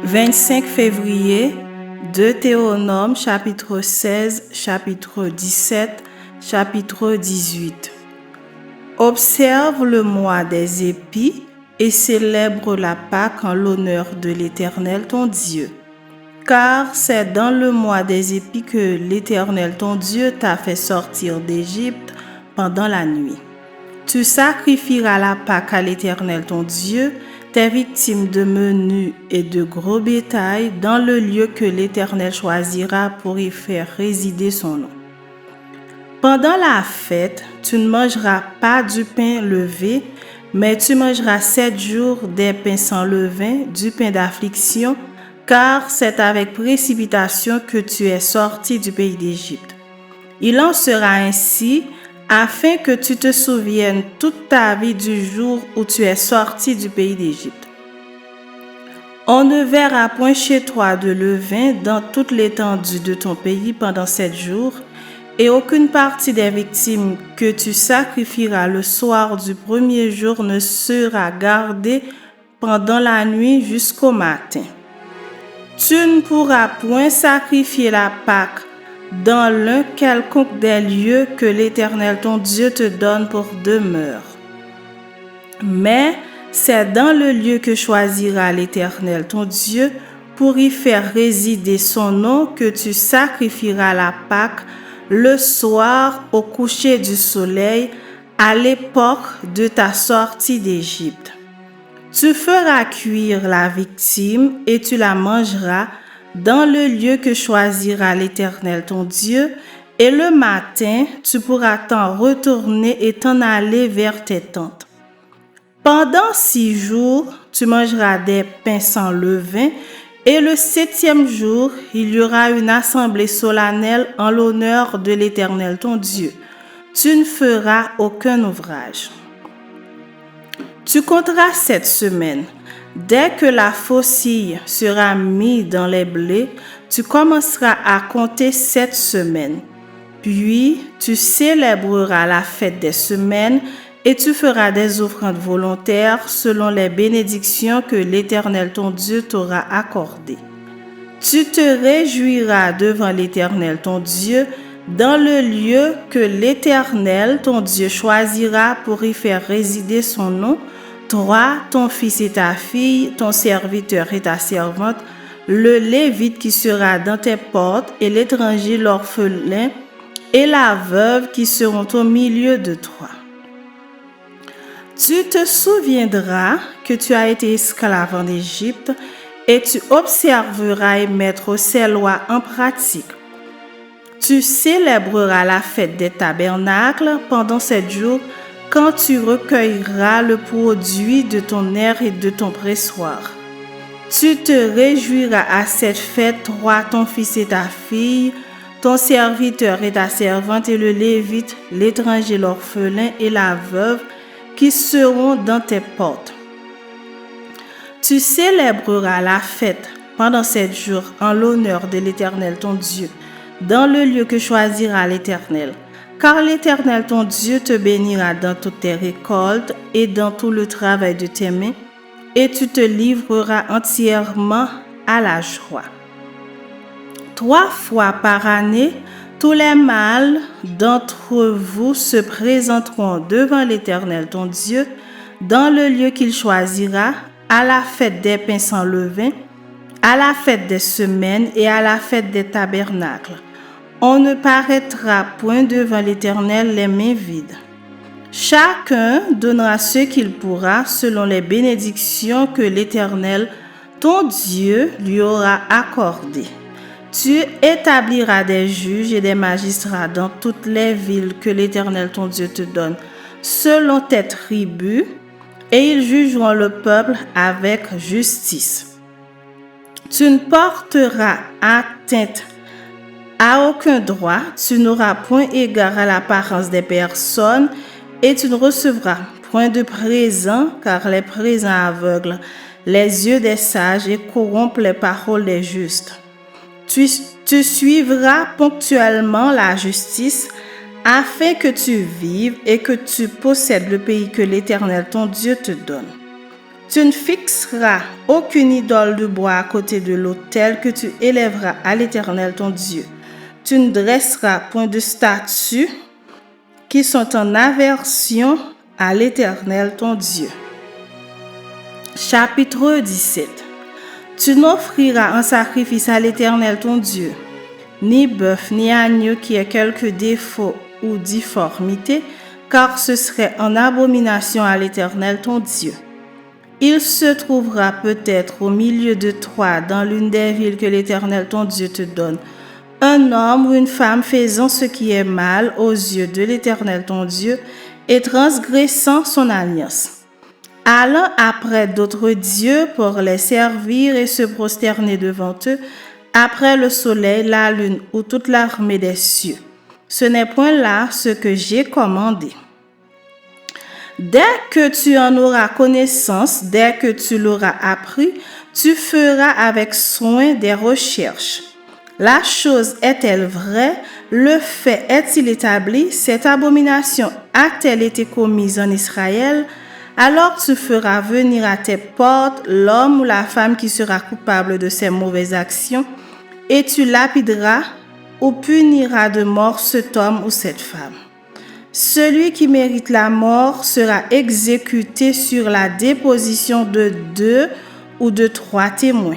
25 février, Deutéronome chapitre 16, chapitre 17, chapitre 18. Observe le mois des épis et célèbre la Pâque en l'honneur de l'Éternel ton Dieu. Car c'est dans le mois des épis que l'Éternel ton Dieu t'a fait sortir d'Égypte pendant la nuit. Tu sacrifieras la Pâque à l'Éternel ton Dieu, tes victimes de menu et de gros bétail dans le lieu que l'Éternel choisira pour y faire résider son nom. Pendant la fête, tu ne mangeras pas du pain levé, mais tu mangeras 7 jours des pains sans levain, du pain d'affliction, car c'est avec précipitation que tu es sorti du pays d'Égypte. Il en sera ainsi afin que tu te souviennes toute ta vie du jour où tu es sorti du pays d'Égypte. On ne verra point chez toi de levain dans toute l'étendue de ton pays pendant 7 jours, et aucune partie des victimes que tu sacrifieras le soir du premier jour ne sera gardée pendant la nuit jusqu'au matin. Tu ne pourras point sacrifier la Pâque dans l'un quelconque des lieux que l'Éternel ton Dieu te donne pour demeure. Mais c'est dans le lieu que choisira l'Éternel ton Dieu pour y faire résider son nom que tu sacrifieras la Pâque le soir au coucher du soleil à l'époque de ta sortie d'Égypte. Tu feras cuire la victime et tu la mangeras dans le lieu que choisira l'Éternel ton Dieu, et le matin, tu pourras t'en retourner et t'en aller vers tes tentes. Pendant 6 jours, tu mangeras des pains sans levain, et le 7e jour, il y aura une assemblée solennelle en l'honneur de l'Éternel ton Dieu. Tu ne feras aucun ouvrage. Tu compteras 7 semaines. Dès que la faucille sera mise dans les blés, tu commenceras à compter 7 semaines. Puis, tu célébreras la fête des semaines et tu feras des offrandes volontaires selon les bénédictions que l'Éternel ton Dieu t'aura accordées. Tu te réjouiras devant l'Éternel ton Dieu dans le lieu que l'Éternel ton Dieu choisira pour y faire résider son nom, toi, ton fils et ta fille, ton serviteur et ta servante, le Lévite qui sera dans tes portes et l'étranger, l'orphelin et la veuve qui seront au milieu de toi. Tu te souviendras que tu as été esclave en Égypte et tu observeras et mettre ces lois en pratique. Tu célébreras la fête des tabernacles pendant 7 jours quand tu recueilleras le produit de ton aire et de ton pressoir. Tu te réjouiras à cette fête, toi, ton fils et ta fille, ton serviteur et ta servante et le Lévite, l'étranger, l'orphelin et la veuve qui seront dans tes portes. Tu célébreras la fête pendant 7 jours en l'honneur de l'Éternel ton Dieu, dans le lieu que choisira l'Éternel. Car l'Éternel ton Dieu te bénira dans toutes tes récoltes et dans tout le travail de tes mains, et tu te livreras entièrement à la joie. 3 fois par année, tous les mâles d'entre vous se présenteront devant l'Éternel ton Dieu dans le lieu qu'il choisira, à la fête des pains sans levain, à la fête des semaines et à la fête des tabernacles. On ne paraîtra point devant l'Éternel les mains vides. Chacun donnera ce qu'il pourra selon les bénédictions que l'Éternel, ton Dieu, lui aura accordées. Tu établiras des juges et des magistrats dans toutes les villes que l'Éternel, ton Dieu, te donne, selon tes tribus, et ils jugeront le peuple avec justice. Tu ne porteras atteinte à aucun droit, tu n'auras point égard à l'apparence des personnes et tu ne recevras point de présent, car les présents aveuglent les yeux des sages et corrompent les paroles des justes. Tu suivras ponctuellement la justice afin que tu vives et que tu possèdes le pays que l'Éternel ton Dieu te donne. Tu ne fixeras aucune idole de bois à côté de l'autel que tu élèveras à l'Éternel ton Dieu. Tu ne dresseras point de statues qui sont en aversion à l'Éternel ton Dieu. Chapitre 17. Tu n'offriras en sacrifice à l'Éternel ton Dieu ni bœuf ni agneau qui ait quelque défaut ou difformité, car ce serait en abomination à l'Éternel ton Dieu. Il se trouvera peut-être au milieu de toi, dans l'une des villes que l'Éternel ton Dieu te donne, un homme ou une femme faisant ce qui est mal aux yeux de l'Éternel ton Dieu et transgressant son alliance, allant après d'autres dieux pour les servir et se prosterner devant eux, après le soleil, la lune ou toute l'armée des cieux. Ce n'est point là ce que j'ai commandé. Dès que tu en auras connaissance, dès que tu l'auras appris, tu feras avec soin des recherches. La chose est-elle vraie? Le fait est-il établi? Cette abomination a-t-elle été commise en Israël? Alors tu feras venir à tes portes l'homme ou la femme qui sera coupable de ces mauvaises actions, et tu lapideras ou puniras de mort cet homme ou cette femme. Celui qui mérite la mort sera exécuté sur la déposition de 2 ou de 3 témoins.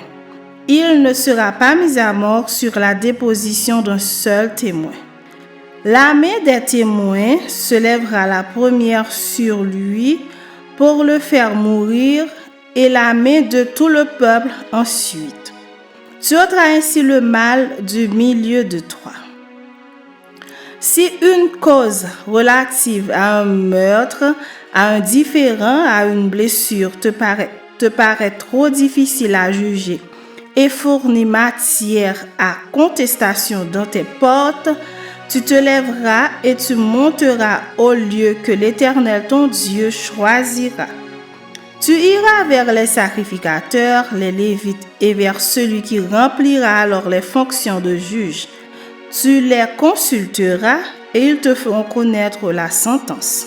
Il ne sera pas mis à mort sur la déposition d'un seul témoin. La main des témoins se lèvera la première sur lui pour le faire mourir, et la main de tout le peuple ensuite. Tu ôteras ainsi le mal du milieu de toi. Si une cause relative à un meurtre, à un différend, à une blessure te paraît trop difficile à juger et fournit matière à contestation dans tes portes, tu te lèveras et tu monteras au lieu que l'Éternel ton Dieu choisira. Tu iras vers les sacrificateurs, les Lévites, et vers celui qui remplira alors les fonctions de juge. Tu les consulteras et ils te feront connaître la sentence.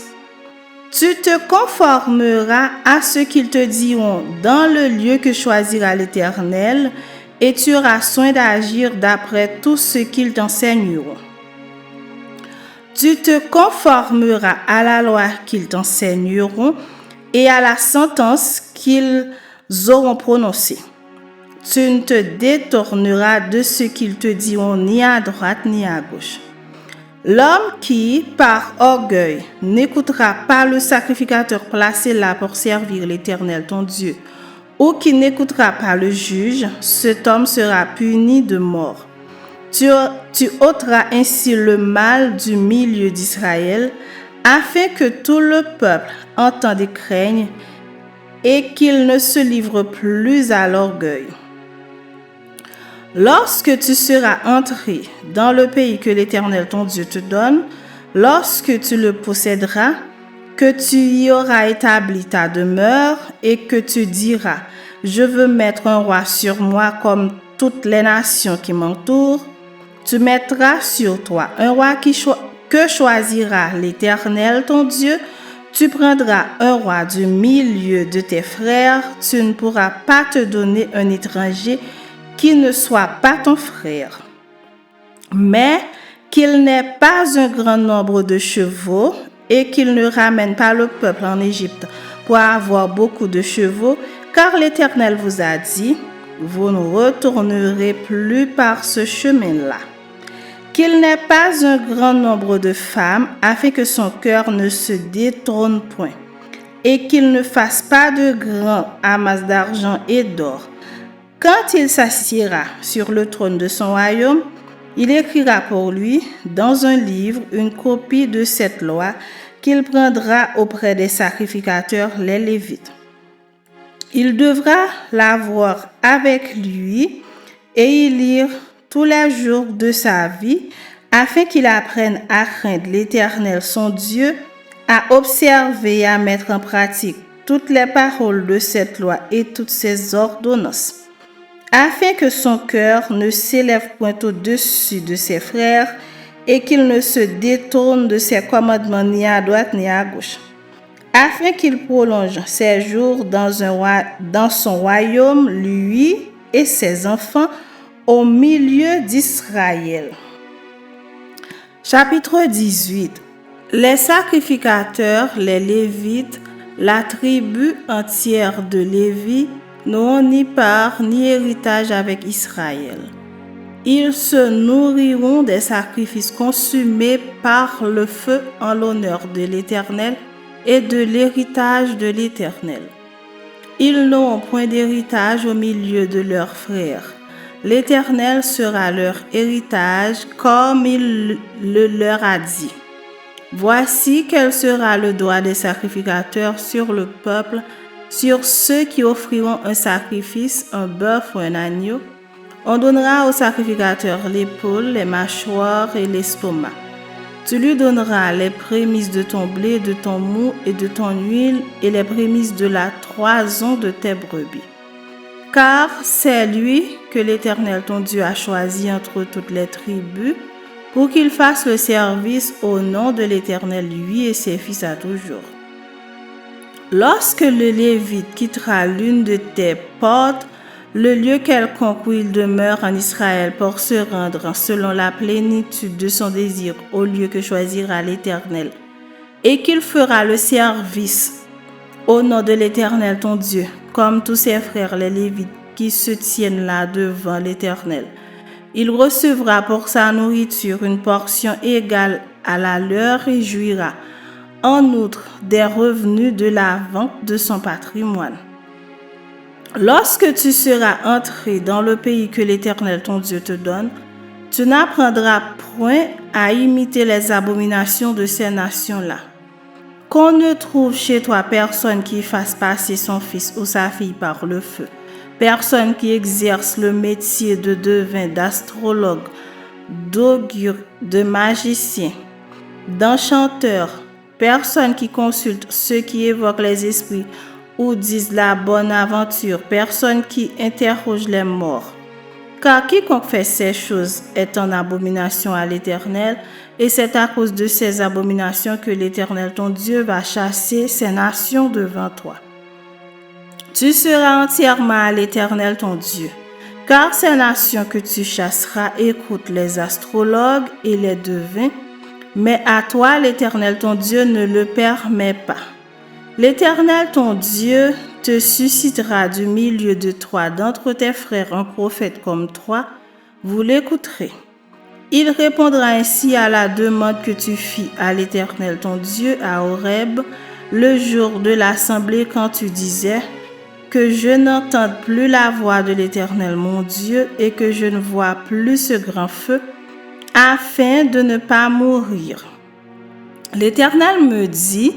Tu te conformeras à ce qu'ils te diront dans le lieu que choisira l'Éternel, et tu auras soin d'agir d'après tout ce qu'ils t'enseigneront. Tu te conformeras à la loi qu'ils t'enseigneront et à la sentence qu'ils auront prononcée. Tu ne te détourneras de ce qu'ils te diront ni à droite ni à gauche. L'homme qui, par orgueil, n'écoutera pas le sacrificateur placé là pour servir l'Éternel ton Dieu, ou qui n'écoutera pas le juge, cet homme sera puni de mort. Tu ôteras ainsi le mal du milieu d'Israël, afin que tout le peuple entende et craigne, et qu'il ne se livre plus à l'orgueil. Lorsque tu seras entré dans le pays que l'Éternel ton Dieu te donne, lorsque tu le posséderas, que tu y auras établi ta demeure et que tu diras « Je veux mettre un roi sur moi comme toutes les nations qui m'entourent », tu mettras sur toi un roi que choisira l'Éternel ton Dieu. Tu prendras un roi du milieu de tes frères. Tu ne pourras pas te donner un étranger qui ne soit pas ton frère, mais qu'il n'ait pas un grand nombre de chevaux et qu'il ne ramène pas le peuple en Égypte pour avoir beaucoup de chevaux, car l'Éternel vous a dit, vous ne retournerez plus par ce chemin-là. Qu'il n'ait pas un grand nombre de femmes, afin que son cœur ne se détourne point, et qu'il ne fasse pas de grands amas d'argent et d'or. Quand il s'assiera sur le trône de son royaume, il écrira pour lui, dans un livre, une copie de cette loi qu'il prendra auprès des sacrificateurs, les Lévites. Il devra l'avoir avec lui et y lire tous les jours de sa vie, afin qu'il apprenne à craindre l'Éternel son Dieu, à observer et à mettre en pratique toutes les paroles de cette loi et toutes ses ordonnances, afin que son cœur ne s'élève point au-dessus de ses frères et qu'il ne se détourne de ses commandements ni à droite ni à gauche, afin qu'il prolonge ses jours dans son royaume, lui et ses enfants, au milieu d'Israël. Chapitre 18. Les sacrificateurs, les Lévites, la tribu entière de Lévi, n'ont ni part ni héritage avec Israël. Ils se nourriront des sacrifices consumés par le feu en l'honneur de l'Éternel et de l'héritage de l'Éternel. Ils n'auront point d'héritage au milieu de leurs frères. L'Éternel sera leur héritage comme il le leur a dit. Voici quel sera le droit des sacrificateurs sur le peuple, sur ceux qui offriront un sacrifice, un bœuf ou un agneau. On donnera au sacrificateur l'épaule, les mâchoires et l'estomac. Tu lui donneras les prémices de ton blé, de ton mou et de ton huile et les prémices de la toison de tes brebis. Car c'est lui que l'Éternel ton Dieu a choisi entre toutes les tribus pour qu'il fasse le service au nom de l'Éternel, lui et ses fils à toujours. Lorsque le Lévite quittera l'une de tes portes, le lieu quelconque où il demeure en Israël pour se rendre selon la plénitude de son désir au lieu que choisira l'Éternel, et qu'il fera le service au nom de l'Éternel ton Dieu, comme tous ses frères les Lévites qui se tiennent là devant l'Éternel. Il recevra pour sa nourriture une portion égale à la leur et jouira, en outre, des revenus de la vente de son patrimoine. Lorsque tu seras entré dans le pays que l'Éternel ton Dieu te donne, tu n'apprendras point à imiter les abominations de ces nations-là. Qu'on ne trouve chez toi personne qui fasse passer son fils ou sa fille par le feu, personne qui exerce le métier de devin, d'astrologue, d'augure, de magicien, d'enchanteur, personne qui consulte ceux qui évoquent les esprits ou disent la bonne aventure, personne qui interroge les morts. Car quiconque fait ces choses est en abomination à l'Éternel, et c'est à cause de ces abominations que l'Éternel ton Dieu va chasser ces nations devant toi. Tu seras entièrement à l'Éternel ton Dieu, car ces nations que tu chasseras écoutent les astrologues et les devins, mais à toi l'Éternel ton Dieu ne le permet pas. L'Éternel ton Dieu te suscitera du milieu de toi d'entre tes frères un prophète comme toi, vous l'écouterez. Il répondra ainsi à la demande que tu fis à l'Éternel ton Dieu à Horeb le jour de l'assemblée quand tu disais que je n'entende plus la voix de l'Éternel mon Dieu et que je ne vois plus ce grand feu, afin de ne pas mourir. L'Éternel me dit,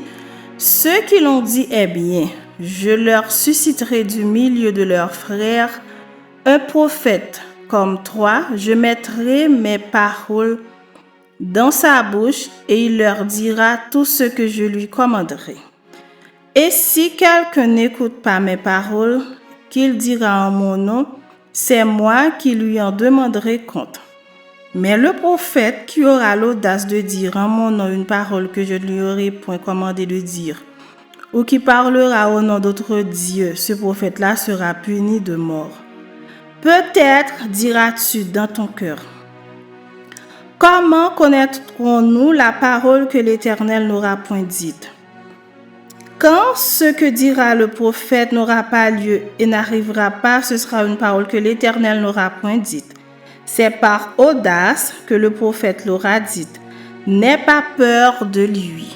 ceux qui l'ont dit est bien, je leur susciterai du milieu de leurs frères un prophète comme toi, je mettrai mes paroles dans sa bouche et il leur dira tout ce que je lui commanderai. Et si quelqu'un n'écoute pas mes paroles, qu'il dira en mon nom, c'est moi qui lui en demanderai compte. Mais le prophète qui aura l'audace de dire en mon nom une parole que je ne lui aurai point commandé de dire, ou qui parlera au nom d'autres dieux, ce prophète-là sera puni de mort. Peut-être diras-tu dans ton cœur, comment connaîtrons-nous la parole que l'Éternel n'aura point dite? Quand ce que dira le prophète n'aura pas lieu et n'arrivera pas, ce sera une parole que l'Éternel n'aura point dite. C'est par audace que le prophète l'aura dite. N'aie pas peur de lui.